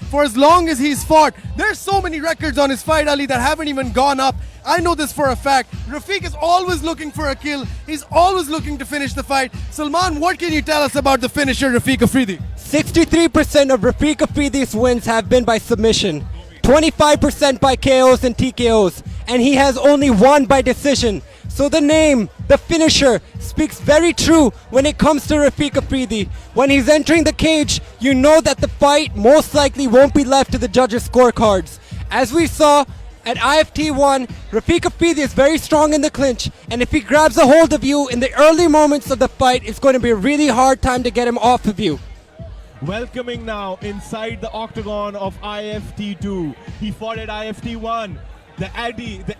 for as long as he's fought. There's so many records on his fight, Ali, that haven't even gone up. I know this for a fact. Rafiq is always looking for a kill. He's always looking to finish the fight. Salman, what can you tell us about the finisher, Rafiq Afridi? 63% of Rafiq Afridi's wins have been by submission, 25% by KOs and TKOs, and he has only won by decision. So the name, the finisher, speaks very true when it comes to Rafiq Afridi. When he's entering the cage, you know that the fight most likely won't be left to the judges' scorecards. As we saw at IFT 1, Rafiq Afridi is very strong in the clinch, and if he grabs a hold of you in the early moments of the fight, it's going to be a really hard time to get him off of you. Welcoming now inside the octagon of IFT 2. He fought at IFT 1. The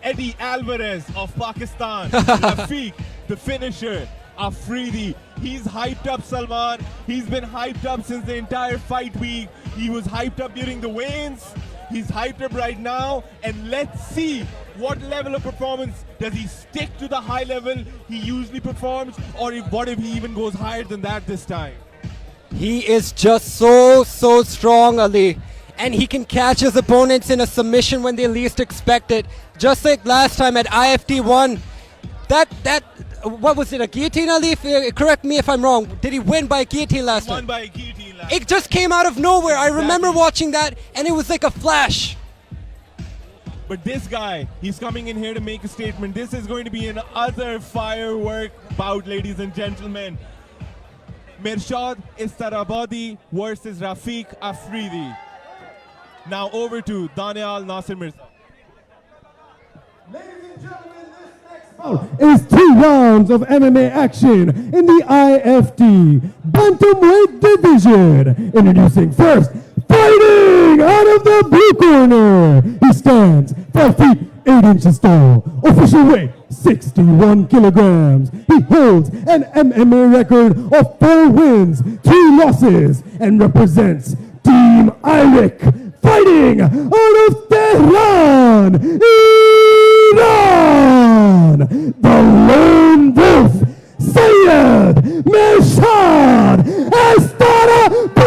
Eddie Alvarez of Pakistan, Rafiq, the finisher, Afridi. He's hyped up, Salman. He's been hyped up since the entire fight week. He was hyped up during the weigh-ins. He's hyped up right now. And let's see what level of performance does he stick to the high level he usually performs, or what if he even goes higher than that this time. He is just so strong, Ali. And he can catch his opponents in a submission when they least expect it. Just like last time at IFT 1. What was it, a guillotine, Ali? Correct me if I'm wrong. Did he win by a guillotine last time? Won by a guillotine last It just came out of nowhere. I remember watching that, and it was like a flash. But this guy, he's coming in here to make a statement. This is going to be another firework bout, ladies and gentlemen. Mirshad Istarabadi versus Rafiq Afridi. Now over to Daniel Nasir Mirza. Ladies and gentlemen, this next bout is 2 rounds of MMA action in the IFT Bantamweight division. Introducing first, fighting out of the blue corner. He stands 5 feet 8 inches tall. Official weight 61 kilograms. He holds an MMA record of 4 wins, 3 losses, and represents Team IRIC. Fighting out of Tehran, Iran, the Lone Wolf, Syed Mirshad Astarabadi.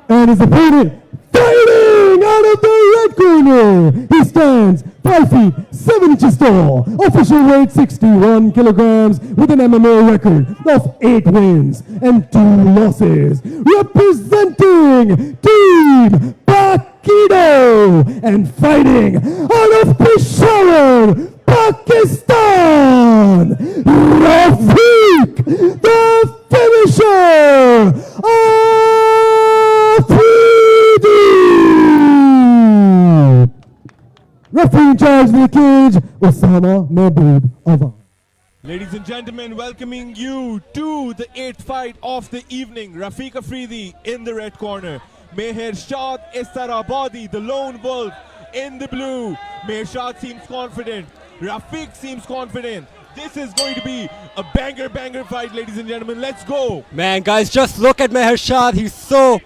And his opponent, fighting out of the red corner. He stands 5 feet 7 inches tall. Official weight 61 kilograms with an MMA record of 8 wins and 2 losses. Representing Team Pakido and fighting out of Peshawar, Pakistan, Rafiq, the finisher, Afridi. Referee in charge of the cage, Osama Mahmood Avan. Ladies and gentlemen, welcoming you to the 8th fight of the evening. Rafiq Afridi in the red corner. Mirshad Istarabadi, the lone wolf, in the blue. Mirshad seems confident. Rafiq seems confident. This is going to be a banger fight, ladies and gentlemen. Let's go. Man, guys, just look at Mirshad. He's so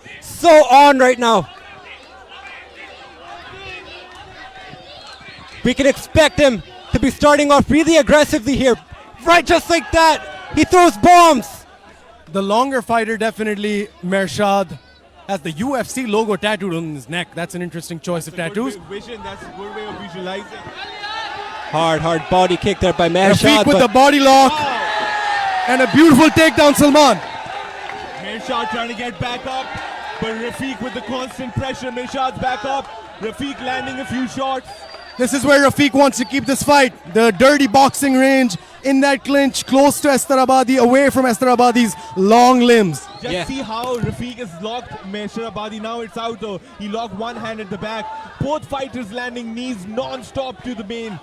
on right now. We can expect him to be starting off really aggressively here. Right, just like that. He throws bombs. The longer fighter, definitely, Mirshad, has the UFC logo tattooed on his neck. That's an interesting choice of tattoos. That's a good way of visualizing. Hard body kick there by Mirshad. Rafiq with the body lock. And a beautiful takedown, Salman. Mirshad trying to get back up, but Rafiq with the constant pressure. Mirshad's back up. Rafiq landing a few shots. This is where Rafiq wants to keep this fight. The dirty boxing range in that clinch, close to Astarabadi, away from Astarabadi's long limbs. Just see how Rafiq has locked Mirshad. Now it's out though. He locked one hand at the back. Both fighters landing knees non-stop to the main,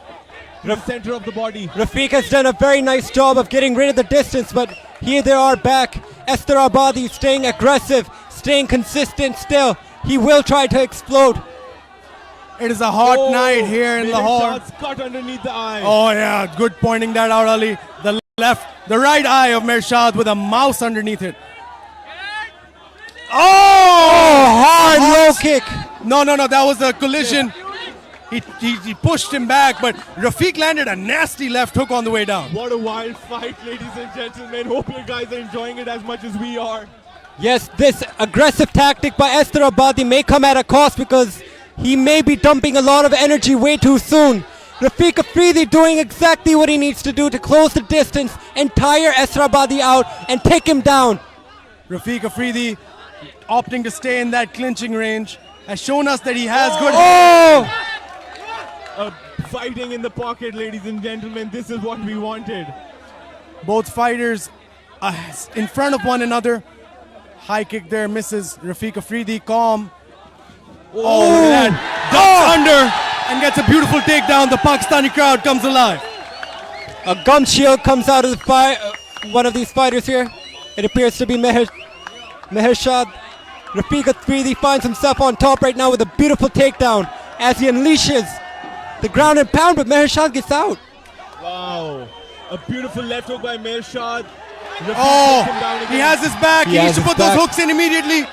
to the center of the body. Rafiq has done a very nice job of getting rid of the distance, but here they are back. Astarabadi staying aggressive, staying consistent still. He will try to explode. It is a hot night here in Lahore. Shots cut underneath the eye. Oh yeah, good pointing that out, Ali. The right eye of Mirshad with a mouse underneath it. Oh, hard low kick. No, that was a collision. He pushed him back, but Rafiq landed a nasty left hook on the way down. What a wild fight, ladies and gentlemen. Hope you guys are enjoying it as much as we are. Yes, this aggressive tactic by Esther Abadi may come at a cost because he may be dumping a lot of energy way too soon. Rafiq Afridi doing exactly what he needs to do to close the distance and tire Esther Abadi out and take him down. Rafiq Afridi opting to stay in that clinching range has shown us that he has good. Oh! Fighting in the pocket, ladies and gentlemen. This is what we wanted. Both fighters in front of one another. High kick there misses. Rafiq Afridi calm. Oh, look at that. Ducks under and gets a beautiful takedown. The Pakistani crowd comes alive. A gum shield comes out of the one of these fighters here. It appears to be Mehershad. Rafiq Afridi finds himself on top right now with a beautiful takedown as he unleashes the ground and pound, but Mehershad gets out. Wow. A beautiful left hook by Mehershad. Oh, he has his back. He needs to put those hooks in immediately.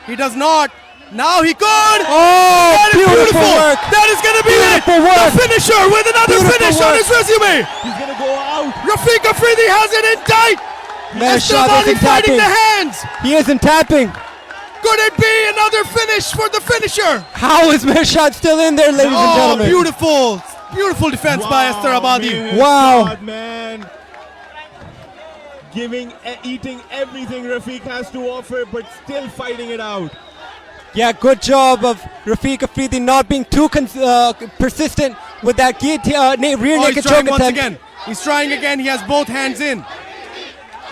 He does not. Now he could. Oh, that is beautiful. Work. That is going to be it. Work. The finisher with another finish on his resume. He's going to go out. Rafiq Afridi has it in tight. Mehershad isn't fighting tapping. the hands. He isn't tapping. Could it be another finish for the finisher? How is Mehershad still in there, ladies and gentlemen? Beautiful. Beautiful defense by Esther Abadi. Wow. Man. Eating everything Rafiq has to offer, but still fighting it out. Yeah, good job of Rafiq Afridi not being too persistent with that rear naked choke once attempt. again. He's trying again. He has both hands in.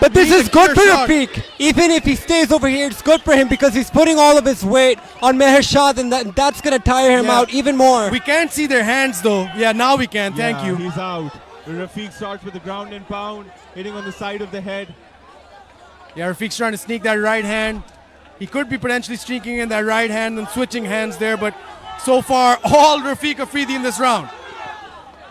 But this is good for Rafiq. Even if he stays over here, it's good for him because he's putting all of his weight on Mehershad, and that's going to tire him out even more. We can't see their hands though. Yeah, now we can. Thank you. He's out. Rafiq starts with the ground and pound, hitting on the side of the head. Yeah, Rafiq's trying to sneak that right hand. He could be potentially sneaking in that right hand and switching hands there, but so far, all Rafiq Afridi in this round.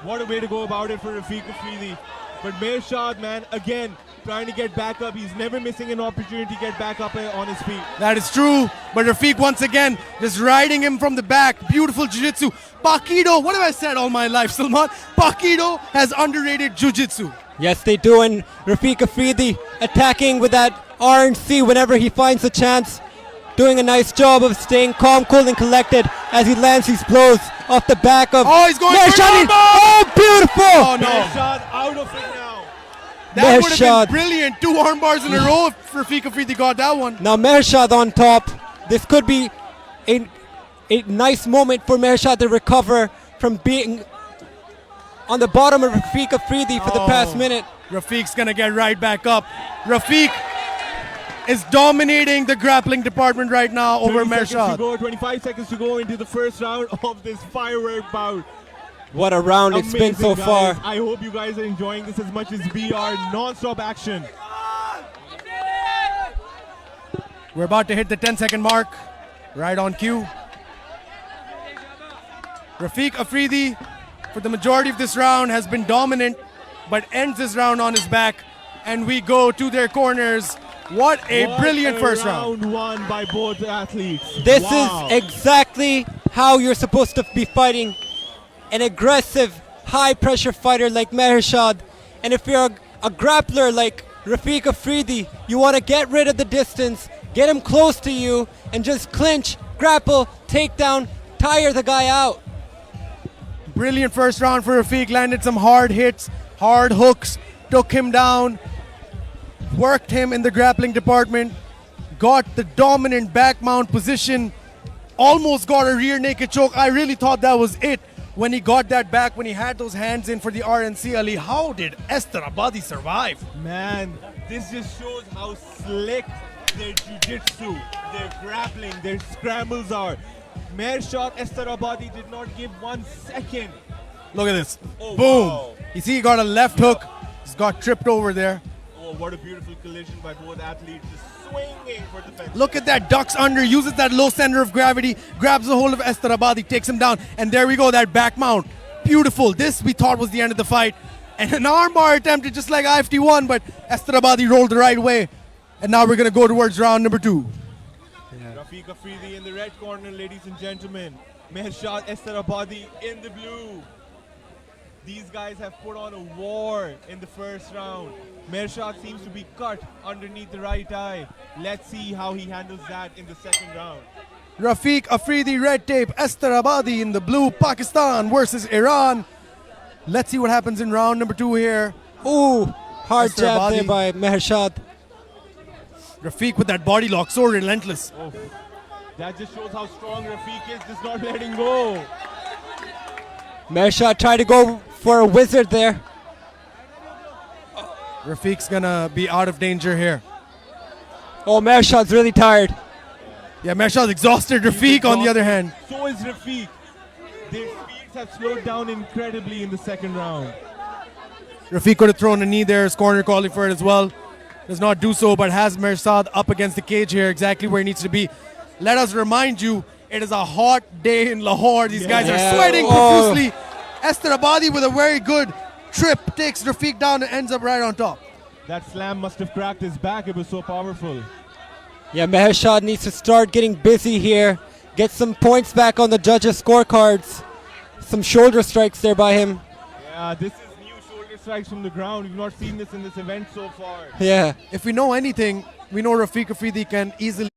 What a way to go about it for Rafiq Afridi. But Mehershad, man, again, trying to get back up. He's never missing an opportunity to get back up on his feet. That is true. But Rafiq, once again, just riding him from the back. Beautiful jiu-jitsu. Pakido, what have I said all my life, Salman? Pakido has underrated jiu-jitsu. Yes, they do, and Rafiq Afridi attacking with that R&C whenever he finds a chance. Doing a nice job of staying calm, cool, and collected as he lands these blows off the back of... Oh, he's going for an armbar! Oh, beautiful! Oh, no. Mehershad out of it now. That would have been brilliant. 2 arm bars in a row if Rafiq Afridi got that one. Now Mehershad on top. This could be a nice moment for Mehershad to recover from being on the bottom of Rafiq Afridi for the past minute. Rafiq's going to get right back up. Rafiq is dominating the grappling department right now over Mehershad. 25 seconds to go into the first round of this firework bout. What a round it's been so far. I hope you guys are enjoying this as much as we are. Non-stop action. We're about to hit the 10-second mark. Right on cue. Rafiq Afridi, for the majority of this round, has been dominant, but ends this round on his back. And we go to their corners. What a brilliant first round. Round one by both athletes. This is exactly how you're supposed to be fighting an aggressive, high-pressure fighter like Mehershad. And if you're a grappler like Rafiq Afridi, you want to get rid of the distance, get him close to you, and just clinch, grapple, take down, tire the guy out. Brilliant first round for Rafiq. Landed some hard hits, hard hooks, took him down, worked him in the grappling department, got the dominant back mount position, almost got a rear naked choke. I really thought that was it. When he got that back, when he had those hands in for the RNC, Ali, how did Esther Abadi survive? Man, this just shows how slick their jiu-jitsu, their grappling, their scrambles are. Mehershad, Esther Abadi did not give 1 second. Look at this. Oh, boom. wow. You see he got a left hook. He's got tripped over there. Oh, what a beautiful collision by both athletes. Just swinging for defense. Look at that, ducks under, uses that low center of gravity, grabs a hold of Esther Abadi, takes him down, and there we go, that back mount. Beautiful. This we thought was the end of the fight. And an armbar attempted just like IFT won, but Esther Abadi rolled the right way. And now we're going to go towards round number 2. Rafiq Afridi in the red corner, ladies and gentlemen. Mehershad Estarabadi in the blue. These guys have put on a war in the first round. Mehershad seems to be cut underneath the right eye. Let's see how he handles that in the second round. Rafiq Afridi, red tape. Estarabadi in the blue. Pakistan versus Iran. Let's see what happens in round number 2 here. Ooh, hard jab there Estarabadi. by Mehershad. Rafiq with that body lock, so relentless. Oh, that just shows how strong Rafiq is, just not letting go. Mehershad tried to go for a wizard there. Rafiq's gonna be out of danger here. Oh, Mehershad's really tired. Yeah, Mehershad's exhausted. Rafiq, on the other hand. So is Rafiq. Their speeds have slowed down incredibly in the second round. Rafiq could have thrown a knee there. His corner calling for it as well. Does not do so, but has Mehershad up against the cage here, exactly where he needs to be. Let us remind you, it is a hot day in Lahore. These guys are Yeah. sweating Oh. profusely. Estarabadi with a very good trip takes Rafiq down and ends up right on top. That slam must have cracked his back. It was so powerful. Yeah, Mehershad needs to start getting busy here. Get some points back on the judges' scorecards. Some shoulder strikes there by him. Yeah, this is new shoulder strikes from the ground. We've not seen this in this event so far. Yeah. If we know anything, we know Rafiq Afridi can easily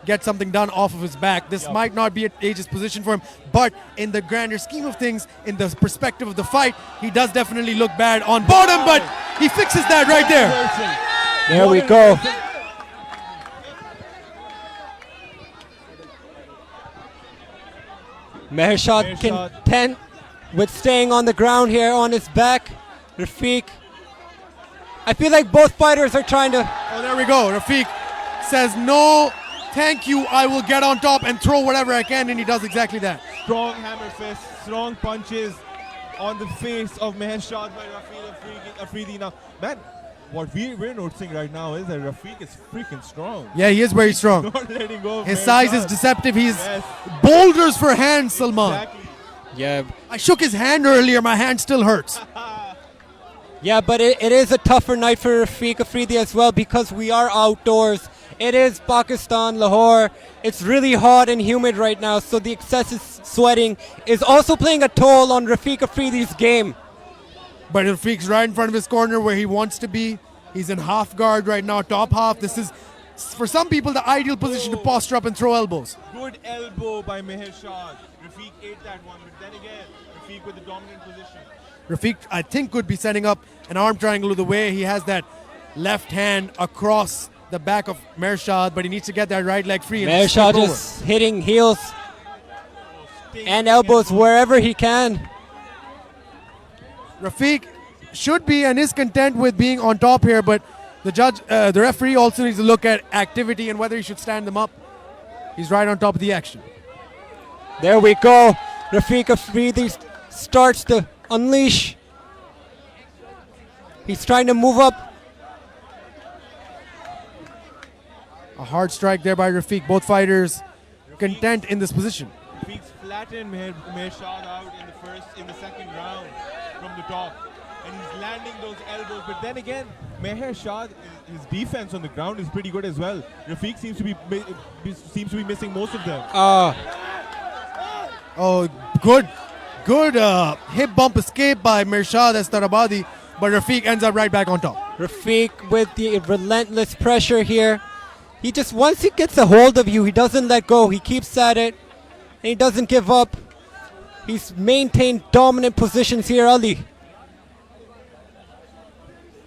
get something done off of his back. This might not be an age's position for him, but in the grander scheme of things, in the perspective of the fight, he does definitely look bad on bottom, but he fixes that right there. There we go. Mehershad content with staying on the ground here on his back. Rafiq. I feel like both fighters are trying to. Oh, there we go. Rafiq says, no, thank you. I will get on top and throw whatever I can, and he does exactly that. Strong hammer fist, strong punches on the face of Mehershad by Rafiq Afridi. Now, man, what we're noticing right now is that Rafiq is freaking strong. Yeah, he is very strong. Not letting go of His size is Mehershad. deceptive. He's Yes. boulders for hands, Salman. Exactly. Yeah. I shook his hand earlier. My hand still hurts. Yeah, but it is a tougher night for Rafiq Afridi as well because we are outdoors. It is Pakistan, Lahore. It's really hot and humid right now, so the excessive sweating is also playing a toll on Rafiq Afridi's game. But Rafiq's right in front of his corner where he wants to be. He's in half guard right now, top half. This is, for some people, the ideal position to posture up and throw elbows. Good elbow by Mehershad. Rafiq ate that one, but then again, Rafiq with the dominant position. Rafiq, I think, could be setting up an arm triangle with the way he has that left hand across the back of Mehershad, but he needs to get that right leg free. And Mehershad flip over. just hitting heels Staying and elbows wherever he can. Rafiq should be and is content with being on top here, but the referee also needs to look at activity and whether he should stand them up. He's right on top of the action. There we go. Rafiq Afridi starts to unleash. He's trying to move up. A hard strike there by Rafiq. Both fighters content in this position. Rafiq's flattened Mehershad out in the second round from the top. And he's landing those elbows. But then again, Mehershad, his defense on the ground is pretty good as well. Rafiq seems to be missing most of them. Oh, good hip bump escape by Mehershad Estarabadi, but Rafiq ends up right back on top. Rafiq with the relentless pressure here. He just, once he gets a hold of you, he doesn't let go. He keeps at it, and he doesn't give up. He's maintained dominant positions here, Ali.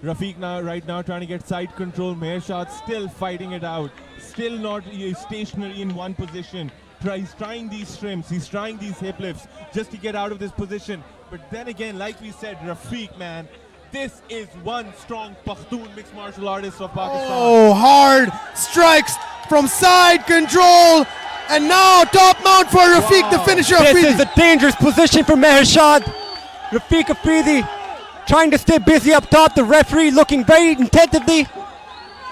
Rafiq right now trying to get side control. Mehershad still fighting it out. Still not stationary in one position. He's trying these shrimps. He's trying these hip lifts just to get out of this position. But then again, like we said, Rafiq, man, this is one strong Pakhtun mixed martial artist of Pakistan. Oh, hard strikes from side control. And now top mount for Rafiq, the finisher. This Afridi. is a dangerous position for Mehershad. Rafiq Afridi trying to stay busy up top. The referee looking very attentively.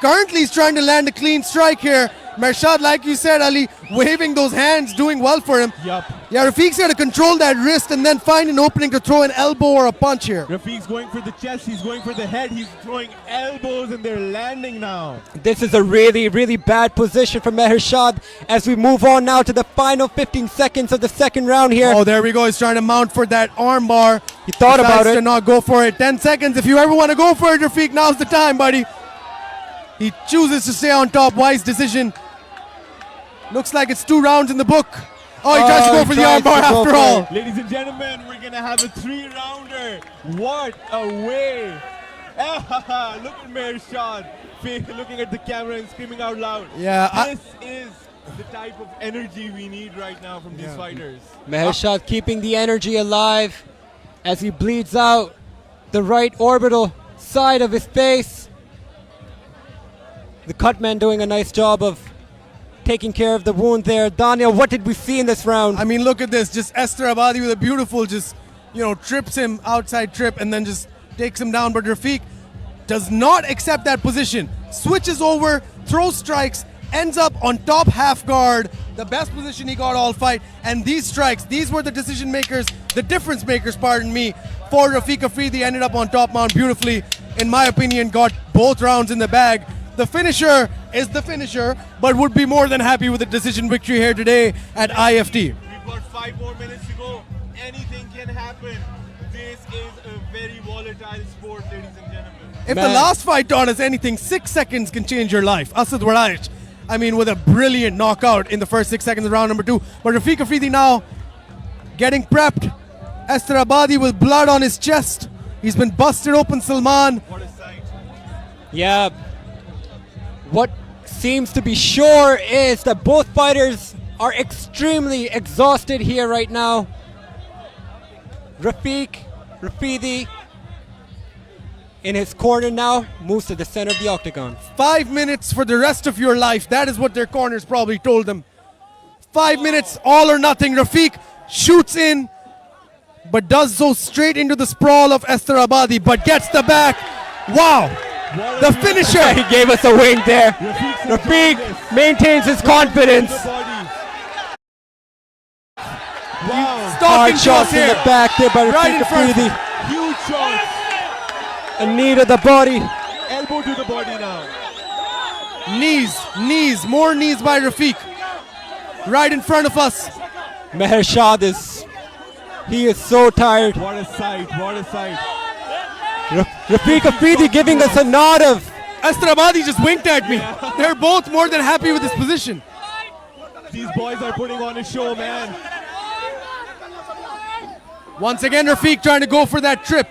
Currently, he's trying to land a clean strike here. Mehershad, like you said, Ali, waving those hands, doing well for him. Yup. Yeah, Rafiq's got to control that wrist and then find an opening to throw an elbow or a punch here. Rafiq's going for the chest, he's going for the head, he's throwing elbows and they're landing now. This is a really, really bad position for Mehershad as we move on now to the final 15 seconds of the second round here. Oh, there we go. He's trying to mount for that arm bar. He thought about Decides it. to not go for it. 10 seconds. If you ever want to go for it, Rafiq, now's the time, buddy. He chooses to stay on top. Wise decision. Looks like it's 2 rounds in the book. Oh, he tries to go for the arm bar after all. Ladies and gentlemen, we're gonna have a 3-rounder. What a way! Look at Mehershad looking at the camera and screaming out loud. Yeah, This is the type of energy we need right now from these fighters. Mehershad keeping the energy alive as he bleeds out the right orbital side of his face. The cutman doing a nice job of taking care of the wound there. Daniel, what did we see in this round? I mean, look at this. Just Esther Abadi with a beautiful, trips him, outside trip, and then just takes him down. But Rafiq does not accept that position. Switches over, throws strikes, ends up on top half guard. The best position he got all fight. And these strikes, these were the decision makers, the difference makers, pardon me, for Rafiq Afridi. Ended up on top mount beautifully. In my opinion, got both rounds in the bag. The finisher is the finisher, but would be more than happy with a decision victory here today at IFT. We've got 5 more minutes to go. Anything can happen. This is a very volatile sport, ladies and gentlemen. If Man. the last fight taught us anything, 6 seconds can change your life. Asad Waraic, I mean, with a brilliant knockout in the first 6 seconds of round number 2. But Rafiq Afridi now getting prepped. Esther Abadi with blood on his chest. He's been busted open, Salman. What a sight. Yeah. What seems to be sure is that both fighters are extremely exhausted here right now. Rafiq Afridi in his corner now moves to the center of the octagon. 5 minutes for the rest of your life. That is what their corners probably told them. 5 minutes, all or nothing. Rafiq shoots in, but does so straight into the sprawl of Esther Abadi, but gets the back. Wow. The finisher. He gave us a wink there. Rafiq's Rafiq regardless. maintains his confidence. To the body. Wow. Stalking Hard shots in here. the back there by Right in Rafiq front. Afridi. Huge shots. A knee to the body. Elbow to the body now. Knees, more knees by Rafiq. Right in front of us. Mehershad he is so tired. What a sight. What a sight. Rafiq Afridi giving us a nod of Esther Abadi just winked at me. They're both more than happy with this position. These boys are putting on a show, man. Once again, Rafiq trying to go for that trip.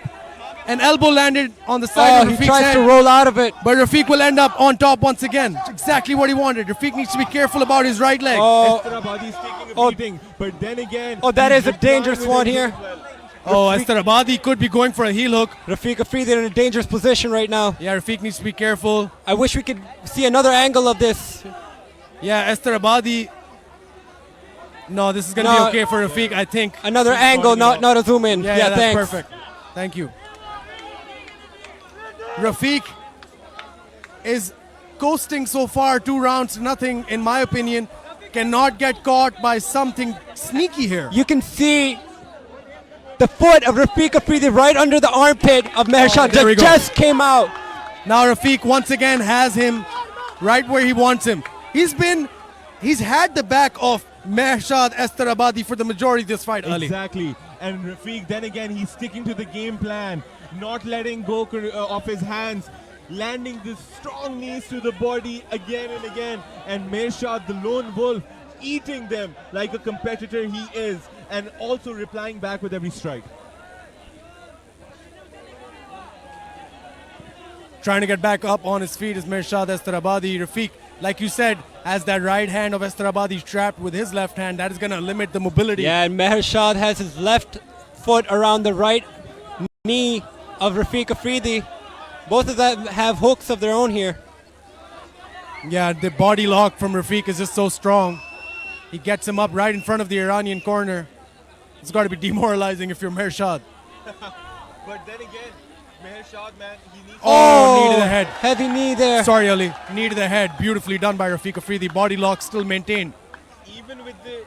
An elbow landed on the side of he Rafiq's tries head. to roll out of it. But Rafiq will end up on top once again. It's exactly what he wanted. Rafiq needs to be careful about his right leg. Esther Abadi's taking a beating, but then again... that he's is a replying dangerous with one a here. as well. Oh, Esther Abadi could be going for a heel hook. Rafiq Afridi in a dangerous position right now. Yeah, Rafiq needs to be careful. I wish we could see another angle of this. Yeah, Esther Abadi. No, this is going to No. be okay for Rafiq, I think. Another angle, not a zoom in. Yeah, that's thanks. perfect. Thank you. Rafiq is coasting so far, 2 rounds to nothing, in my opinion. Cannot get caught by something sneaky here. You can see the foot of Rafiq Afridi right under the armpit of Mehershad. there we go. Just came out. Now Rafiq once again has him right where he wants him. He's had the back of Mehershad Esther Abadi for the majority of this fight, Ali. Exactly. And Rafiq, then again, he's sticking to the game plan, not letting go of his hands, landing the strong knees to the body again and again. And Mehershad, the lone wolf, eating them like a competitor he is, and also replying back with every strike. Trying to get back up on his feet is Mehershad Esther Abadi. Rafiq, like you said, has that right hand of Esther Abadi trapped with his left hand. That is going to limit the mobility. Yeah, and Mehershad has his left foot around the right knee of Rafiq Afridi. Both of them have hooks of their own here. Yeah, the body lock from Rafiq is just so strong. He gets him up right in front of the Iranian corner. It's got to be demoralizing if you're Mehershad. But then again, Mehershad, man, he needs Oh, knee to the head. Heavy knee there. Sorry, Ali. Knee to the head. Beautifully done by Rafiq Afridi. Body lock still maintained.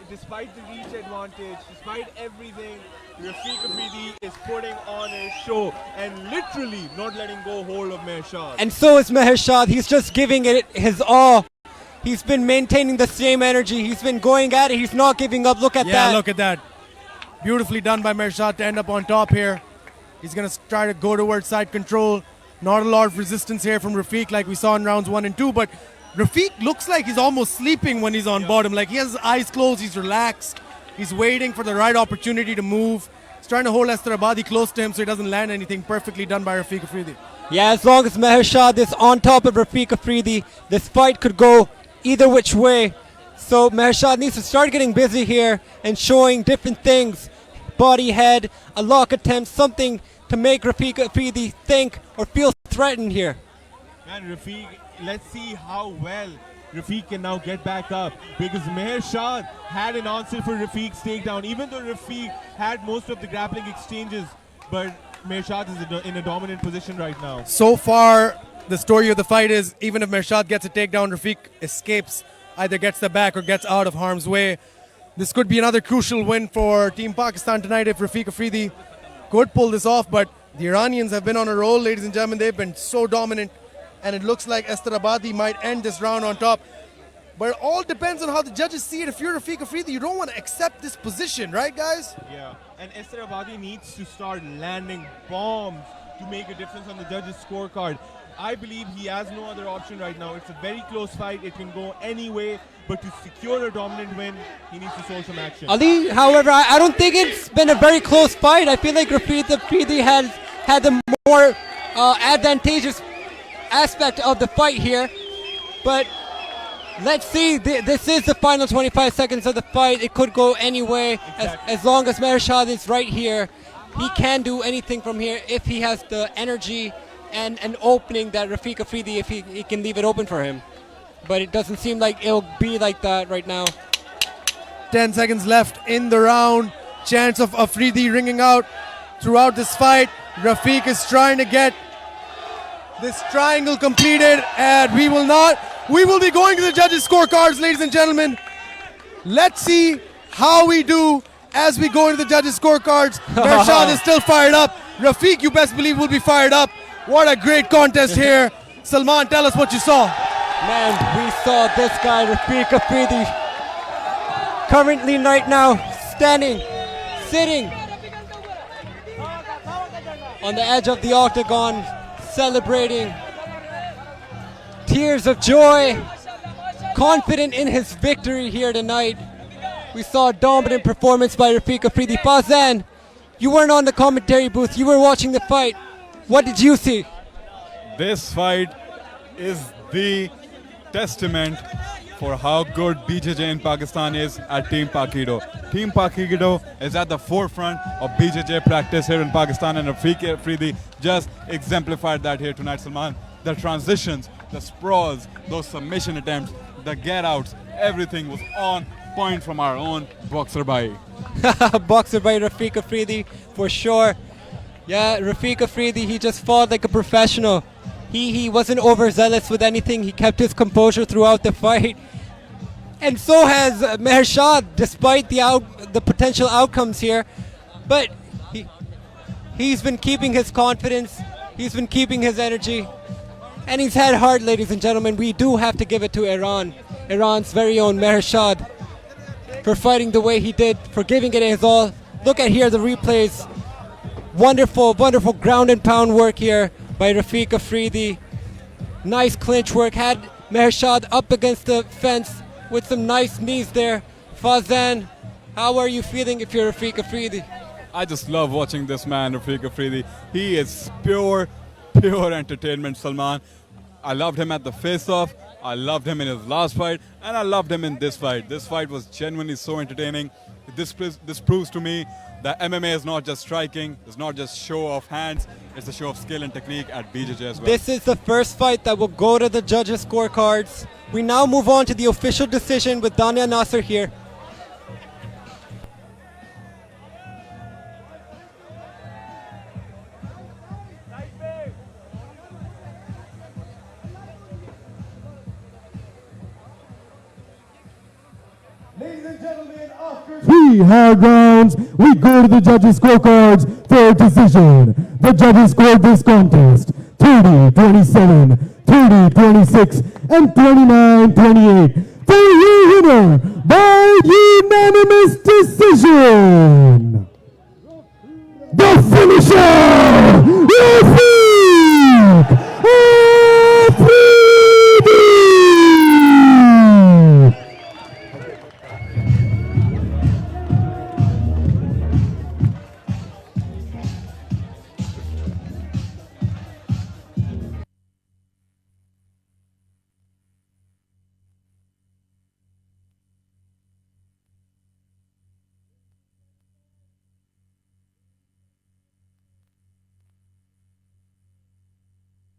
Despite the reach advantage, despite everything, Rafiq Afridi is putting on a show and literally not letting go hold of Mehershad. And so is Mehershad. He's just giving it his all. He's been maintaining the same energy. He's been going at it. He's not giving up. Look at that. Yeah, look at that. Beautifully done by Mehershad to end up on top here. He's going to try to go towards side control. Not a lot of resistance here from Rafiq like we saw in rounds 1 and 2, but Rafiq looks like he's almost sleeping when he's on bottom. Like he has his eyes closed, he's relaxed. He's waiting for the right opportunity to move. He's trying to hold Esther Abadi close to him so he doesn't land anything. Perfectly done by Rafiq Afridi. Yeah, as long as Mehershad is on top of Rafiq Afridi, this fight could go either which way. So Mehershad needs to start getting busy here and showing different things. Body, head, a lock attempt, something to make Rafiq Afridi think or feel threatened here. And Rafiq, let's see how well Rafiq can now get back up, because Mehershad had an answer for Rafiq's takedown, even though Rafiq had most of the grappling exchanges, but Mehershad is in a dominant position right now. So far, the story of the fight is even if Mehershad gets a takedown, Rafiq escapes, either gets the back or gets out of harm's way. This could be another crucial win for Team Pakistan tonight if Rafiq Afridi could pull this off, but the Iranians have been on a roll, ladies and gentlemen. They've been so dominant, and it looks like Esther Abadi might end this round on top. But it all depends on how the judges see it. If you're Rafiq Afridi, you don't want to accept this position, right, guys? Yeah, and Esther Abadi needs to start landing bombs to make a difference on the judges' scorecard. I believe he has no other option right now. It's a very close fight. It can go any way, but to secure a dominant win, he needs to show some action. Ali, however, I don't think it's been a very close fight. I feel like Rafiq Afridi has had the more advantageous aspect of the fight here. But let's see. This is the final 25 seconds of the fight. It could go any way. Exactly. As long as Mehershad is right here, he can do anything from here if he has the energy and an opening that Rafiq Afridi, if he can leave it open for him. But it doesn't seem like it'll be like that right now. 10 seconds left in the round. Chance of Afridi ringing out throughout this fight. Rafiq is trying to get this triangle completed, and we will be going to the judges' scorecards, ladies and gentlemen. Let's see how we do as we go into the judges' scorecards. Mehershad is still fired up. Rafiq, you best believe, will be fired up. What a great contest here. Salman, tell us what you saw. Man, we saw this guy, Rafiq Afridi, currently right now standing, sitting on the edge of the octagon, celebrating, tears of joy, confident in his victory here tonight. We saw a dominant performance by Rafiq Afridi. Fazan, you weren't on the commentary booth, you were watching the fight. What did you see? This fight is the testament for how good BJJ in Pakistan is at Team Pakido. Team Pakido is at the forefront of BJJ practice here in Pakistan, and Rafiq Afridi just exemplified that here tonight, Salman. The transitions, the sprawls, those submission attempts, the get-outs, everything was on point from our own Boxer Bhai. Boxer by Rafiq Afridi, for sure. Yeah, Rafiq Afridi, he just fought like a professional. He wasn't overzealous with anything. He kept his composure throughout the fight. And so has Mehershad, despite the potential outcomes here. But he's been keeping his confidence. He's been keeping his energy. And he's had heart, ladies and gentlemen. We do have to give it to Iran. Iran's very own Mehershad for fighting the way he did, for giving it his all. Look at here the replays. Wonderful, wonderful ground and pound work here by Rafiq Afridi. Nice clinch work. Had Mehershad up against the fence with some nice knees there. Fazan, how are you feeling if you're Rafiq Afridi? I just love watching this man, Rafiq Afridi. He is pure entertainment, Salman. I loved him at the face-off. I loved him in his last fight, and I loved him in this fight. This fight was genuinely so entertaining. This proves to me that MMA is not just striking, it's not just show of hands, it's a show of skill and technique at BJJ as well. This is the first fight that will go to the judges' scorecards. We now move on to the official decision with Dania Nasser here. Ladies 3 hard rounds, we go to the judges' scorecards for a decision. The judges scored this contest 30-27, 30-26, and 29-28. For your winner by unanimous decision, the finisher, Rafiq!